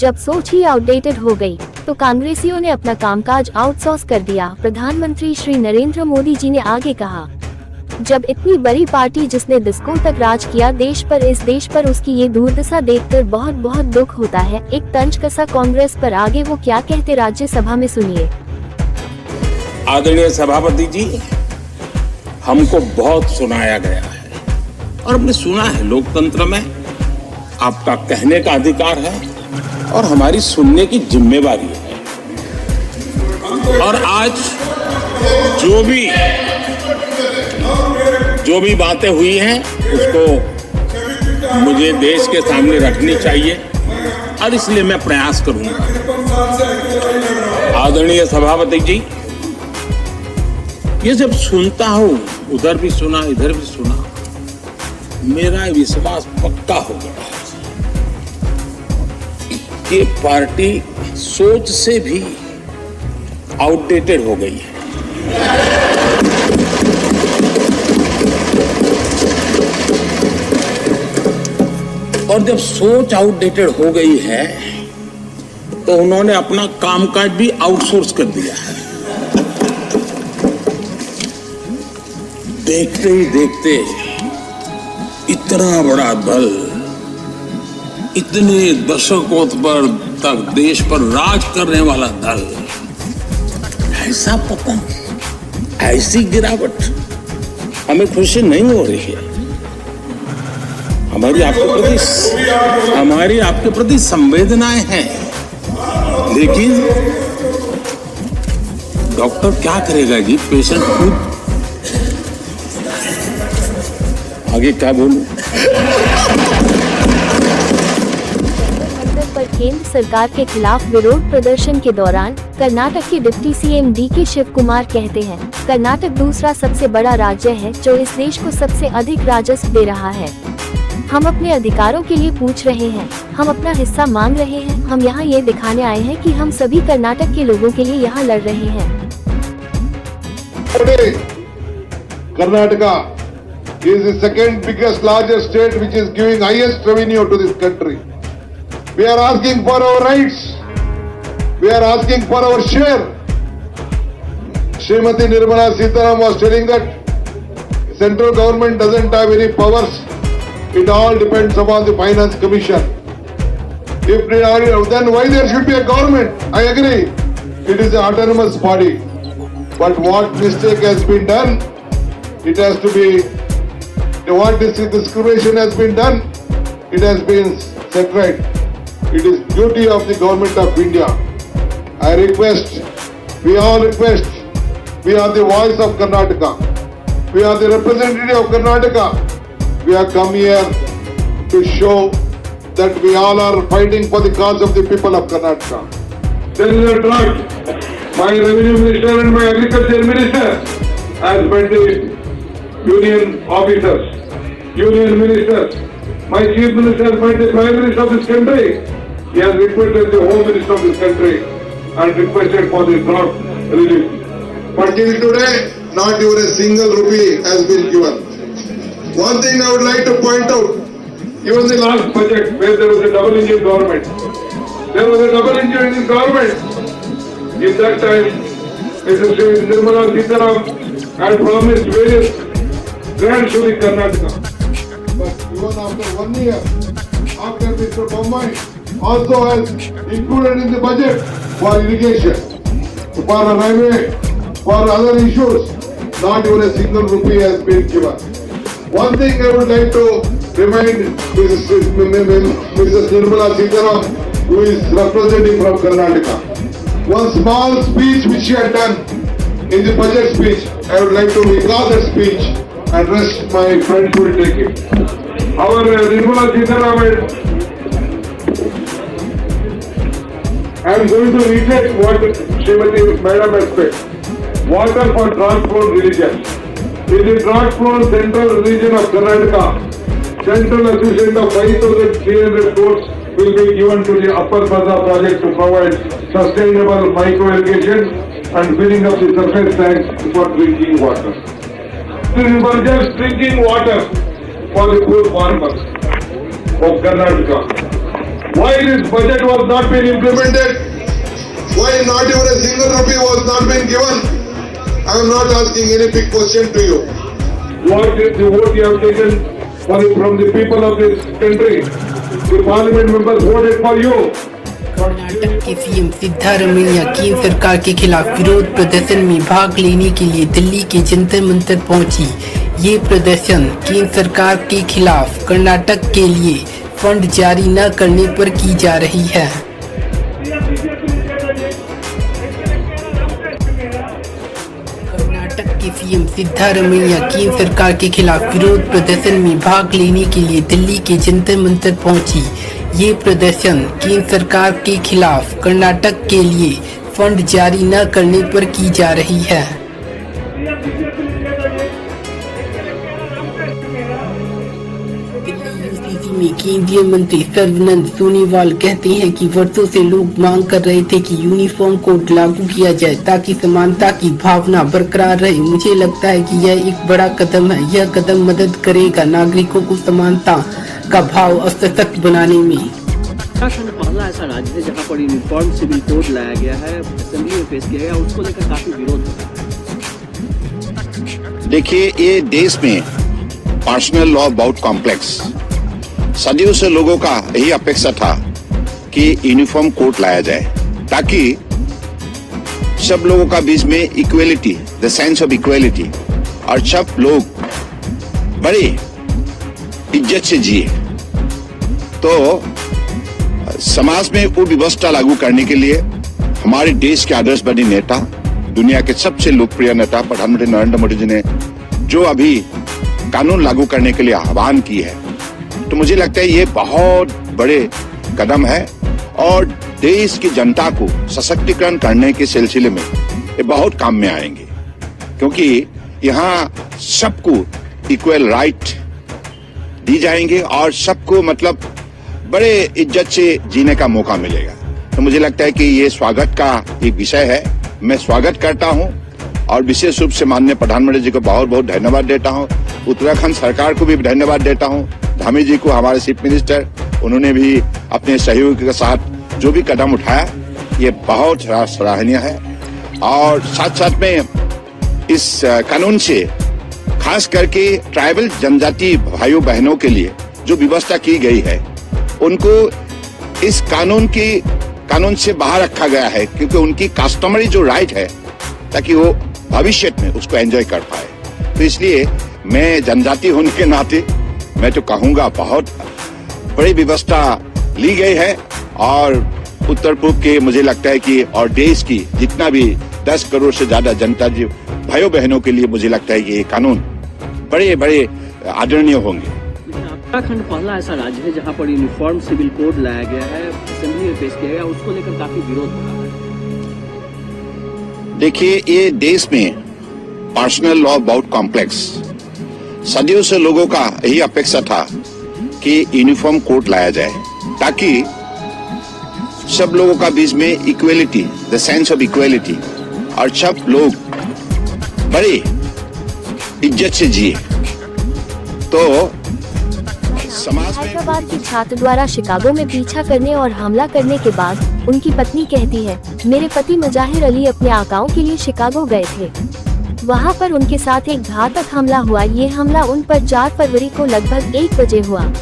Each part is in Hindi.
जब सोच ही आउटडेटेड हो गई, तो कांग्रेसियों ने अपना कामकाज आउटसोर्स कर दिया। प्रधानमंत्री श्री नरेंद्र मोदी जी ने आगे कहा, जब इतनी बड़ी पार्टी जिसने दशकों तक राज किया देश पर, इस देश पर, उसकी ये दुर्दशा देखकर बहुत बहुत दुख होता है। एक तंज कसा कांग्रेस पर, आगे वो क्या कहते राज्यसभा में सुनिए। आदरणीय सभापति जी, हमको बहुत सुनाया गया है और हमने सुना है। लोकतंत्र में आपका कहने का अधिकार है और हमारी सुनने की जिम्मेवारी है। और आज जो भी बातें हुई हैं उसको मुझे देश के सामने रखनी चाहिए और इसलिए मैं प्रयास करूंगा। आदरणीय सभापति जी, ये जब सुनता हूं, उधर भी सुना इधर भी सुना, मेरा विश्वास पक्का हो गया कि पार्टी सोच से भी आउटडेटेड हो गई है। और जब सोच आउटडेटेड हो गई है तो उन्होंने अपना कामकाज भी आउटसोर्स कर दिया है। देखते ही देखते इतना बड़ा दल, इतने दशकों पर तक देश पर राज करने वाला दल, ऐसा पतन, ऐसी गिरावट हमें खुशी नहीं हो रही है। हमारी आपके प्रति संवेदनाएं हैं, लेकिन डॉक्टर क्या करेगा जी, पेशेंट खुद। आगे क्या बोलूं? पर केंद्र सरकार के खिलाफ विरोध प्रदर्शन के दौरान कर्नाटक के deputy CM D K Shivakumar कहते हैं, कर्नाटक दूसरा सबसे बड़ा राज्य है जो इस देश को सबसे अधिक राजस्व दे रहा है। हम अपने अधिकारों के लिए पूछ रहे हैं, हम अपना हिस्सा मांग रहे हैं। हम यहाँ ये दिखाने आए हैं कि हम सभी कर्नाटक के लोगों के लिए यहाँ लड़ रहे हैं। Karnataka is the second biggest, largest state which is giving highest revenue to this country. We are asking for our rights. We are asking for our share. Srimati Nirmala Sitaram was telling that central government doesn't have any powers. It all depends upon the Finance Commission. If they are, then why there should be a government? I agree. It is an autonomous body. But what mistake has been done? It has to be, what discrimination has been done? It has been set right. It is duty of the government of India. I request, we all request, we are the voice of Karnataka. We are the representative of Karnataka. We have come here to show that we all are fighting for the cause of the people of Karnataka. There is a drought. My revenue minister and my agriculture minister has met the union officers, union ministers. My chief minister has met the prime minister of this country. He has requested the home minister of this country and requested for the drought relief. But till today, not even a single rupee has been given. One thing I would like to point out, even the last budget where there was a double engine government, there was a double engine in government. In that time, Mrs. Nirmala Sitaram had promised various grants to the Karnataka. But even after 1 year, after Mr. Bommai also has included in the budget for irrigation, for a highway, for other issues, not even a single rupee has been given. One thing I would like to remind Mrs. Nirmala Sitaram, who is representing from Karnataka. One small speech which she had done in the budget speech, I would like to recall that speech and rest my friends will take it. Our Nirmala Sitaram, I am going to repeat what Srimati Madam has said. Water for drought-prone regions. In the drought-prone central region of Karnataka, central assistance of 5,300 crores will be given to the Upper Bhadra project to provide sustainable micro-irrigation and filling up the surface tanks for drinking water. This is for just drinking water for the poor farmers of Karnataka. Why this budget was not been implemented? Why not even a single rupee was not been given? I am not asking any big question to you. What is the vote you have taken from the people of this country? The parliament members voted for you. Karnataka के सीएम सिद्धारमैया केंद्र सरकार के खिलाफ विरोध प्रदर्शन में भाग लेने के लिए दिल्ली के जंतर मंतर पहुंची। ये प्रदर्शन केंद्र सरकार के खिलाफ कर्नाटक के लिए फंड जारी न करने पर की जा रही है। कर्नाटक के सीएम सिद्धारमैया केंद्र सरकार के खिलाफ विरोध प्रदर्शन में भाग लेने के लिए दिल्ली के जंतर मंतर पहुंची। ये प्रदर्शन केंद्र सरकार के खिलाफ कर्नाटक के लिए फंड जारी न करने पर की जा रही है। में केंद्रीय मंत्री सर्बानंद सोनोवाल कहते हैं कि वर्षों से लोग मांग कर रहे थे कि यूनिफॉर्म कोड लागू किया जाए ताकि समानता की भावना बरकरार रहे। मुझे लगता है कि यह एक बड़ा कदम है। यह कदम मदद करेगा नागरिकों को समानता का भाव सशक्त बनाने में। उत्तराखंड पहला ऐसा राज्य है जहां पर यूनिफॉर्म सिविल कोड लाया गया है, असेंबली में पेश किया गया, उसको लेकर काफी विरोध होता है। देखिए, ये देश में पर्सनल लॉ बहुत कॉम्प्लेक्स, सदियों से लोगों का यही अपेक्षा था कि यूनिफॉर्म कोड लाया जाए ताकि सब लोगों का बीच में equality, the sense of equality, और सब लोग बड़े इज्जत से जिए। तो समाज में वो व्यवस्था लागू करने के लिए हमारे देश के आदर्शवादी नेता, दुनिया के सबसे लोकप्रिय नेता प्रधानमंत्री नरेंद्र मोदी जी ने जो अभी कानून लागू करने के लिए आह्वान की है, तो मुझे लगता है ये बहुत बड़े कदम है और देश की जनता को सशक्तिकरण करने के सिलसिले में ये बहुत काम में आएंगे, क्योंकि यहाँ सबको इक्वल राइट दी जाएंगे और सबको मतलब बड़े इज्जत से जीने का मौका मिलेगा। तो मुझे लगता है कि ये स्वागत का एक विषय है। मैं स्वागत करता हूँ और विशेष रूप से माननीय प्रधानमंत्री जी को बहुत बहुत धन्यवाद देता हूँ। उत्तराखंड सरकार को भी धन्यवाद देता हूँ। धामी जी को, हमारे चीफ मिनिस्टर, उन्होंने भी अपने सहयोग के साथ जो भी कदम उठाया ये बहुत सराहनीय है। और साथ साथ में इस कानून से खास करके ट्राइबल जनजाति भाइयों बहनों के लिए जो व्यवस्था की गई है उनको इस कानून से बाहर रखा गया है, क्योंकि उनकी कस्टमरी जो राइट है ताकि वो भविष्य में उसको एंजॉय कर पाए। तो इसलिए मैं जनजाति होने के नाते मैं तो कहूंगा बहुत बड़ी व्यवस्था ली गई है और उत्तर पूर्व के मुझे लगता है कि और देश की जितना भी 10 करोड़ से ज्यादा जनता जी भाइयों बहनों के लिए मुझे लगता है कि ये कानून बड़े बड़े आदरणीय होंगे। उत्तराखंड पहला ऐसा राज्य है जहां पर यूनिफॉर्म सिविल कोड लाया गया है, असेंबली में पेश किया गया, उसको लेकर काफी विरोध होता है। देखिए, ये देश में पर्सनल लॉ बहुत कॉम्प्लेक्स, सदियों से लोगों का यही अपेक्षा था कि यूनिफॉर्म कोड लाया जाए ताकि सब लोगों का बीच में equality, the sense of equality, और सब लोग बड़े इज्जत से जिए। तो समाज में हैदराबाद के छात्र द्वारा शिकागो में पीछा करने और हमला करने के बाद उनकी पत्नी कहती है, मेरे पति मुजाहिर अली अपने आकाओं के लिए शिकागो गए थे। वहां पर उनके साथ एक घातक हमला हुआ। ये हमला उन पर 4 फरवरी को लगभग 1 बजे हुआ।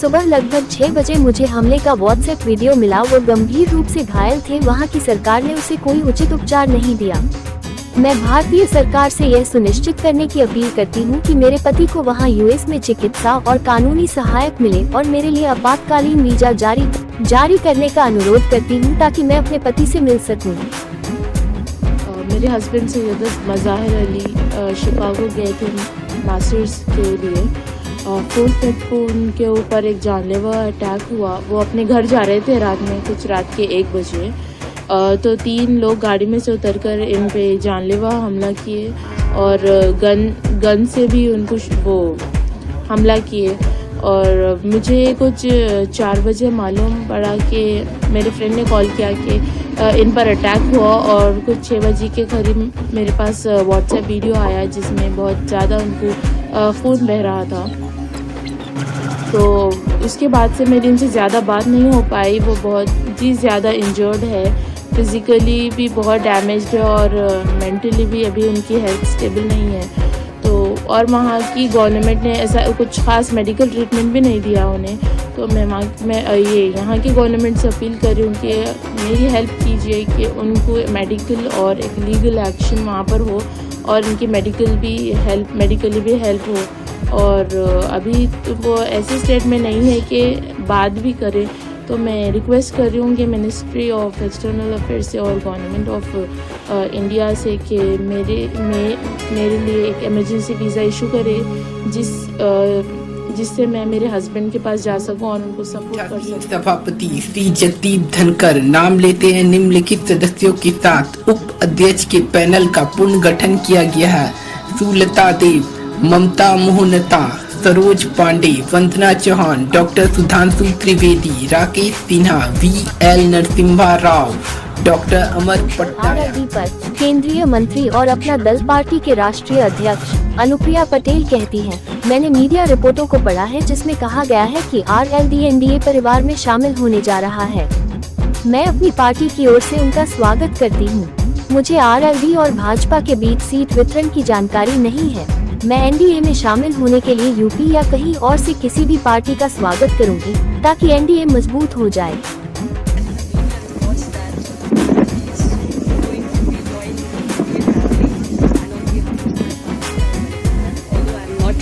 सुबह लगभग 6 बजे मुझे हमले का व्हाट्सएप वीडियो मिला। वो गंभीर रूप से घायल थे। वहां की सरकार ने उसे कोई उचित उपचार नहीं दिया। मैं भारतीय सरकार से यह सुनिश्चित करने की अपील करती हूं कि मेरे पति को वहां यूएस में चिकित्सा और कानूनी सहायक मिले और मेरे लिए आपातकालीन वीजा जारी करने का अनुरोध करती हूं ताकि मैं अपने पति से मिल सकूं। मेरे हस्बैंड सैयद मुजाहिर अली शिकागो गए थे मास्टर्स के लिए। 4 फेब को उनके ऊपर एक जानलेवा अटैक हुआ। वो अपने घर जा रहे थे रात में, कुछ रात के 1 बजे। तो 3 लोग गाड़ी में से उतरकर इन पे जानलेवा हमला किए और गन से भी उनको वो हमला किए। और मुझे कुछ 4 बजे मालूम पड़ा कि मेरे फ्रेंड ने कॉल किया कि इन पर अटैक हुआ और कुछ 6 बजे के करीब मेरे पास व्हाट्सएप वीडियो आया जिसमें बहुत ज़्यादा उनको खून बह रहा था। तो उसके बाद से मेरी इनसे ज़्यादा बात नहीं हो पाई। वो बहुत ही ज़्यादा इंजर्ड है, फिज़िकली भी बहुत डैमेज्ड है और मेंटली भी अभी उनकी हेल्थ स्टेबल नहीं है। तो और वहाँ की गवर्नमेंट ने ऐसा कुछ ख़ास मेडिकल ट्रीटमेंट भी नहीं दिया उन्हें। तो मैं यहाँ की गवर्नमेंट से अपील कर रही हूँ कि मेरी हेल्प कीजिए कि उनको मेडिकल और एक लीगल एक्शन वहाँ पर हो और उनकी मेडिकली भी हेल्प हो। और अभी तो वो ऐसे स्टेट में नहीं है कि बात भी करें। तो मैं रिक्वेस्ट कर रही हूँ कि मिनिस्ट्री ऑफ एक्सटर्नल अफेयर्स से और गवर्नमेंट ऑफ इंडिया से कि मेरे लिए एक इमरजेंसी वीज़ा इशू करे जिससे मैं मेरे हस्बैंड के पास जा सकूं और उनको सपोर्ट कर सकूं। सभापति श्री जगदीप धनखड़ नाम लेते हैं निम्नलिखित सदस्यों के साथ उप अध्यक्ष के पैनल का पुनर्गठन किया गया है। Sulata Deo, Mamata Mohanta, Saroj Pandey, Vandana Chauhan, doctor Sudhanshu Trivedi, Rakesh Sinha, VL Narasimha Rao, doctor Amar Pattaya. RLD पर केंद्रीय मंत्री और अपना दल पार्टी के राष्ट्रीय अध्यक्ष अनुप्रिया पटेल कहती हैं, मैंने मीडिया रिपोर्टों को पढ़ा है जिसमें कहा गया है कि RLD NDA परिवार में शामिल होने जा रहा है। मैं अपनी पार्टी की ओर से उनका स्वागत करती हूं। मुझे RLD और भाजपा के बीच सीट वितरण की जानकारी नहीं है। मैं NDA में शामिल होने के लिए यूपी या कहीं और से किसी भी पार्टी का स्वागत करूंगी ताकि NDA मजबूत हो जाए।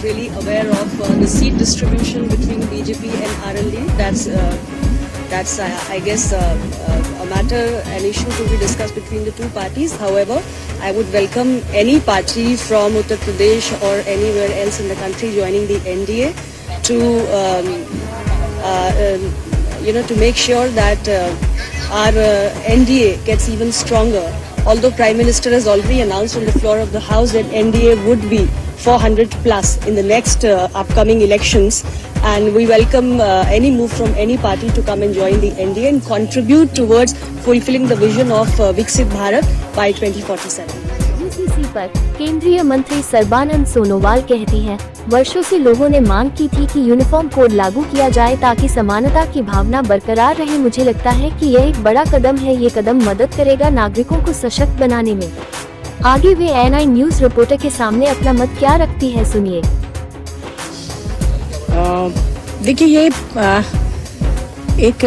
Really aware of the seat distribution between BJP and RLD. That's I guess a matter, an issue to be discussed between the two parties. However, I would welcome any party from Uttar Pradesh or anywhere else in the country joining the NDA to to make sure that our NDA gets even stronger. Although Prime Minister has already announced on the floor of the House that NDA would be 400 plus in the next upcoming elections, and we welcome any move from any party to come and join the NDA and contribute towards fulfilling the vision of Viksit Bharat by 2047. UCC पर केंद्रीय मंत्री सर्बानंद सोनोवाल कहती हैं, वर्षों से लोगों ने मांग की थी कि यूनिफॉर्म कोड लागू किया जाए ताकि समानता की भावना बरकरार रहे। मुझे लगता है कि यह एक बड़ा कदम है। ये कदम मदद करेगा नागरिकों को सशक्त बनाने में। आगे वे NI न्यूज रिपोर्टर के सामने अपना मत क्या रखती है, सुनिए। देखिए, ये एक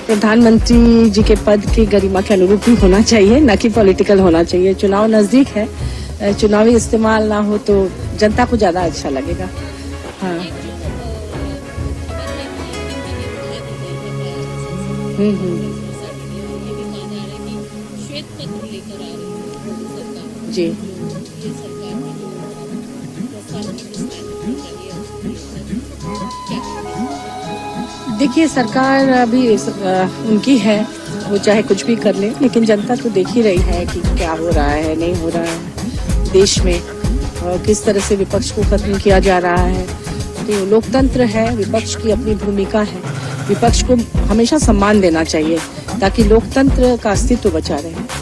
प्रधानमंत्री जी के पद की गरिमा के अनुरूप ही होना चाहिए, न कि पॉलिटिकल होना चाहिए। चुनाव नजदीक है, चुनावी इस्तेमाल ना हो तो जनता को ज्यादा अच्छा लगेगा। हाँ, जी, देखिए, सरकार अभी उनकी है, वो चाहे कुछ भी कर ले, लेकिन जनता तो देख ही रही है कि क्या हो रहा है, नहीं हो रहा है देश में, और किस तरह से विपक्ष को खत्म किया जा रहा है। तो लोकतंत्र है, विपक्ष की अपनी भूमिका है, विपक्ष को हमेशा सम्मान देना चाहिए ताकि लोकतंत्र का अस्तित्व बचा रहे।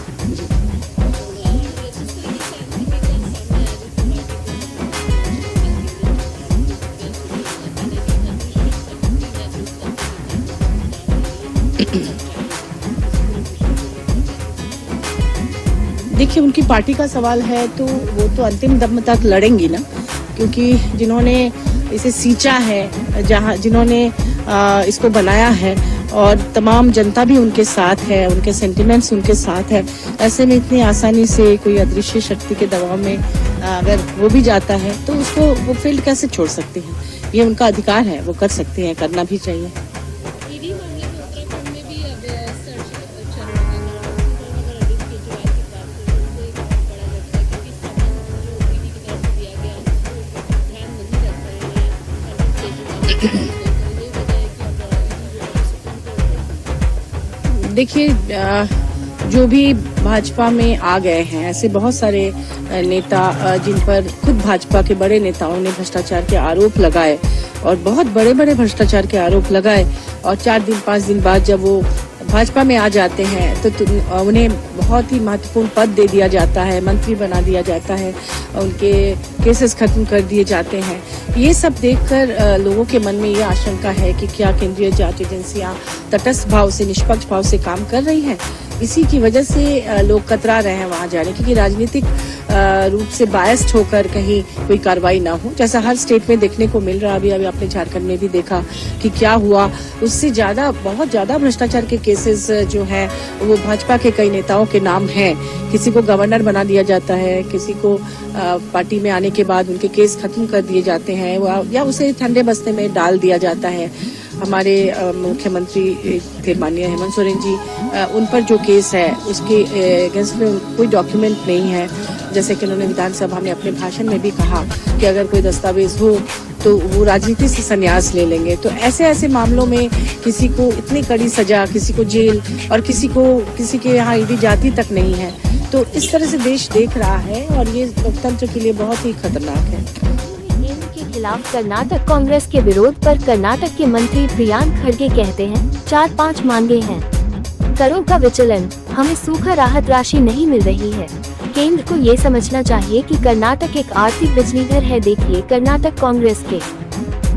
देखिए, उनकी पार्टी का सवाल है तो वो तो अंतिम दम तक लड़ेंगी ना, क्योंकि जिन्होंने इसे सींचा है, जिन्होंने इसको बनाया है, और तमाम जनता भी उनके साथ है, उनके सेंटिमेंट्स उनके साथ है। ऐसे में इतनी आसानी से कोई अदृश्य शक्ति के दबाव में अगर वो भी जाता है तो उसको वो फील्ड कैसे छोड़ सकते हैं? ये उनका अधिकार है, वो कर सकते हैं, करना भी चाहिए। देखिए, जो भी भाजपा में आ गए हैं, ऐसे बहुत सारे नेता जिन पर खुद भाजपा के बड़े नेताओं ने भ्रष्टाचार के आरोप लगाए, और बहुत बड़े बड़े भ्रष्टाचार के आरोप लगाए, और 4 दिन 5 दिन बाद जब वो भाजपा में आ जाते हैं तो उन्हें बहुत ही महत्वपूर्ण पद दे दिया जाता है, मंत्री बना दिया जाता है, उनके केसेस खत्म कर दिए जाते हैं। ये सब देखकर लोगों के मन में ये आशंका है कि क्या केंद्रीय जांच एजेंसियां तटस्थ भाव से, निष्पक्ष भाव से काम कर रही हैं। इसी की वजह से लोग कतरा रहे हैं वहां जाने, क्योंकि राजनीतिक रूप से बायस्ड होकर कहीं कोई कार्रवाई ना हो, जैसा हर स्टेट में देखने को मिल रहा है। अभी आपने झारखंड में भी देखा कि क्या हुआ। उससे ज्यादा, बहुत ज्यादा भ्रष्टाचार के केसेस जो हैं वो भाजपा के कई नेताओं के नाम हैं। किसी को गवर्नर बना दिया जाता है, किसी को पार्टी में आने के बाद उनके केस खत्म कर दिए जाते हैं या उसे ठंडे बस्ते में डाल दिया जाता है। हमारे मुख्यमंत्री थे माननीय हेमंत सोरेन जी, उन पर जो केस है उसके अगेंस्ट में कोई डॉक्यूमेंट नहीं है। जैसे कि उन्होंने विधानसभा में अपने भाषण में भी कहा कि अगर कोई दस्तावेज हो तो वो राजनीति से संन्यास ले लेंगे। तो ऐसे मामलों में किसी को इतनी कड़ी सजा, किसी को जेल और किसी के यहाँ ईडी जाती तक नहीं है। तो इस तरह से देश देख रहा है और ये लोकतंत्र के लिए बहुत ही खतरनाक है। केंद्र के खिलाफ कर्नाटक कांग्रेस के विरोध पर कर्नाटक के मंत्री प्रियांक खड़गे कहते हैं 4-5 मांगे हैं। करों का विचलन, हमें सूखा राहत राशि नहीं मिल रही है। केंद्र को ये समझना चाहिए कि कर्नाटक एक आर्थिक बिजलीघर है। देखिए कर्नाटक कांग्रेस के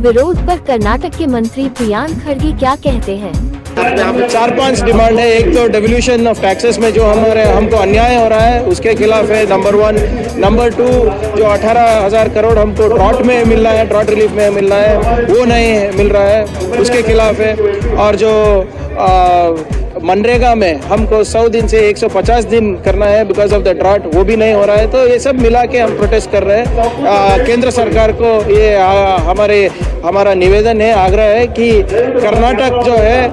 विरोध पर कर्नाटक के मंत्री प्रियांक खड़गे क्या कहते हैं। यहाँ पे 4-5 डिमांड है। एक तो डेवल्यूशन ऑफ टैक्सेस में जो हमको अन्याय हो रहा है उसके खिलाफ है, नंबर 1। नंबर 2, जो 18,000 करोड़ हमको ड्रॉट में मिल रहा है, ड्रॉट रिलीफ में मिल रहा है, वो नहीं मिल रहा है, उसके खिलाफ है। और जो मनरेगा में हमको 100 दिन से 150 दिन करना है बिकॉज ऑफ द ड्रॉट, वो भी नहीं हो रहा है। तो ये सब मिला के हम प्रोटेस्ट कर रहे हैं। केंद्र सरकार को ये हमारा निवेदन है, आग्रह है कि कर्नाटक जो है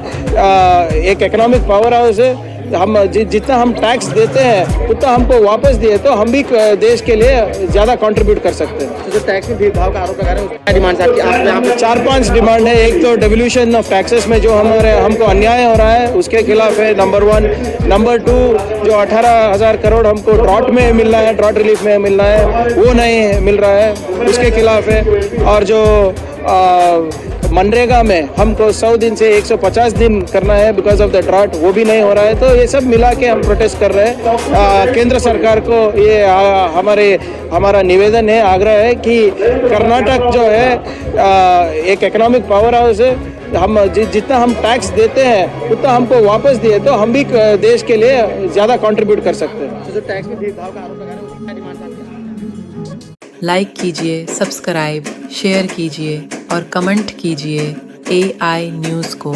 एक इकोनॉमिक पावर हाउस है। हम जितना हम टैक्स देते हैं उतना हमको वापस दिए तो हम भी देश के लिए ज्यादा कंट्रीब्यूट कर सकते हैं। तो जो टैक्स में भेदभाव का आरोप लगा रहे हैं क्या डिमांड है आपकी? आप यहाँ पे 4-5 डिमांड है। एक तो डेवल्यूशन ऑफ टैक्सेस में जो हमको अन्याय हो रहा है उसके खिलाफ है, नंबर 1। नंबर 2, जो 18,000 करोड़ हमको ड्रॉट में मिल रहा है, ड्रॉट रिलीफ में मिल रहा है, वो नहीं मिल रहा है, उसके खिलाफ है। और जो मनरेगा में हमको 100 दिन से 150 दिन करना है बिकॉज ऑफ द ड्रॉट, वो भी नहीं हो रहा है। तो ये सब मिला के हम प्रोटेस्ट कर रहे हैं। केंद्र सरकार को ये हमारा निवेदन है, आग्रह है कि कर्नाटक जो है एक इकोनॉमिक पावर हाउस है। हम जितना हम टैक्स देते हैं उतना हमको वापस दिए तो हम भी देश के लिए ज्यादा कंट्रीब्यूट कर सकते हैं। तो जो टैक्स में भेदभाव का आरोप लगा रहे हैं क्या डिमांड है आपकी? लाइक कीजिए, सब्सक्राइब, शेयर कीजिए और कमेंट कीजिए AI न्यूज़ को।